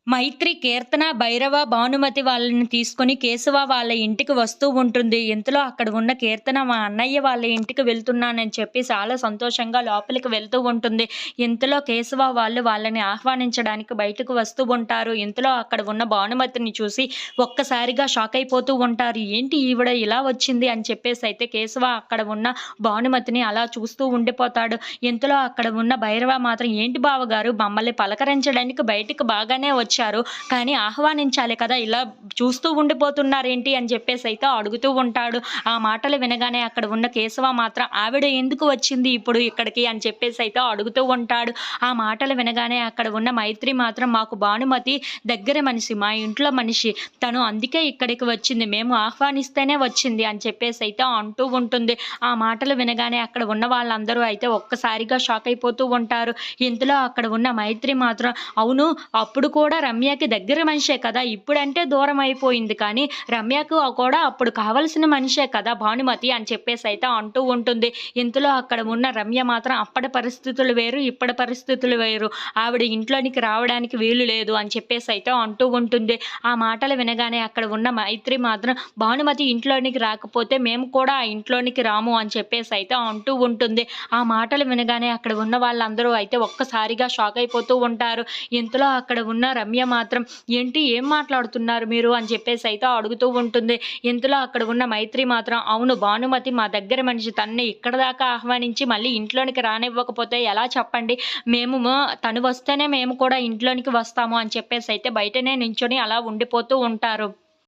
మైత్రి, కీర్తన, భైరవ, భానుమతి వాళ్ళని తీసుకొని కేశవ వాళ్ళ ఇంటికి వస్తూ ఉంటుంది. ఇంతలో అక్కడ ఉన్న కీర్తన మా అన్నయ్య వాళ్ళ ఇంటికి వెళ్తున్నానని చెప్పి చాలా సంతోషంగా లోపలికి వెళ్తూ ఉంటుంది. ఇంతలో కేశవ వాళ్ళు వాళ్ళని ఆహ్వానించడానికి బయటకు వస్తూ ఉంటారు. ఇంతలో అక్కడ ఉన్న భానుమతిని చూసి ఒక్కసారిగా షాక్ అయిపోతూ ఉంటారు. ఏంటి ఈవిడ ఇలా వచ్చింది అని చెప్పేసైతే కేశవ అక్కడ ఉన్న భానుమతిని అలా చూస్తూ ఉండిపోతాడు. ఇంతలో అక్కడ ఉన్న భైరవ మాత్రం ఏంటి బావగారు మమ్మల్ని పలకరించడానికి బయటికి బాగానే వచ్చారు. కానీ ఆహ్వానించాలి కదా! ఇలా చూస్తూ ఉండిపోతున్నారేంటి అని చెప్పేసైతే అడుగుతూ ఉంటాడు. ఆ మాటలు వినగానే అక్కడ ఉన్న కేశవ మాత్రం ఆవిడ ఎందుకు వచ్చింది ఇప్పుడు ఇక్కడికి అని చెప్పేసైతే అడుగుతూ ఉంటాడు. ఆ మాటలు వినగానే అక్కడ ఉన్న మైత్రి మాత్రం మాకు భానుమతి దగ్గర మనిషి, మా ఇంట్లో మనిషి. తను అందుకే ఇక్కడికి వచ్చింది. మేము ఆహ్వానిస్తేనే వచ్చింది అని చెప్పేసైతే అంటూ ఉంటుంది. ఆ మాటలు వినగానే అక్కడ ఉన్న వాళ్ళందరూ అయితే ఒక్కసారిగా షాక్ అయిపోతూ ఉంటారు. ఇంతలో అక్కడ ఉన్న మైత్రి మాత్రం అవును అప్పుడు కూడా రమ్యకి దగ్గర మనిషే కదా! ఇప్పుడంటే దూరం అయిపోయింది కానీ రమ్యకు కూడా అప్పుడు కావాల్సిన మనిషే కదా భానుమతి అని చెప్పేసైతే అంటూ ఉంటుంది. ఇంతలో అక్కడ ఉన్న రమ్య మాత్రం అప్పటి పరిస్థితులు వేరు, ఇప్పటి పరిస్థితులు వేరు. ఆవిడ ఇంట్లోనికి రావడానికి వీలు లేదు అని చెప్పేసైతే అంటూ ఉంటుంది. ఆ మాటలు వినగానే అక్కడ ఉన్న మైత్రి మాత్రం భానుమతి ఇంట్లోనికి రాకపోతే మేము కూడా ఆ ఇంట్లోనికి రాము అని చెప్పేసైతే అంటూ ఉంటుంది. ఆ మాటలు వినగానే అక్కడ ఉన్న వాళ్ళందరూ అయితే ఒక్కసారిగా షాక్ అయిపోతూ ఉంటారు. ఇంతలో అక్కడ ఉన్న రమ్య మాత్రం ఏంటి ఏం మాట్లాడుతున్నారు మీరు అని చెప్పేసైతే అడుగుతూ ఉంటుంది. ఇంతలో అక్కడ ఉన్న మైత్రి మాత్రం అవును భానుమతి మా దగ్గర మనిషి. తనని ఇక్కడ దాకా ఆహ్వానించి మళ్ళీ ఇంట్లోనికి రానివ్వకపోతే ఎలా చెప్పండి? తను వస్తేనే మేము కూడా ఇంట్లోనికి వస్తాము అని చెప్పేసైతే బయటనే నించొని అలా ఉండిపోతూ ఉంటారు.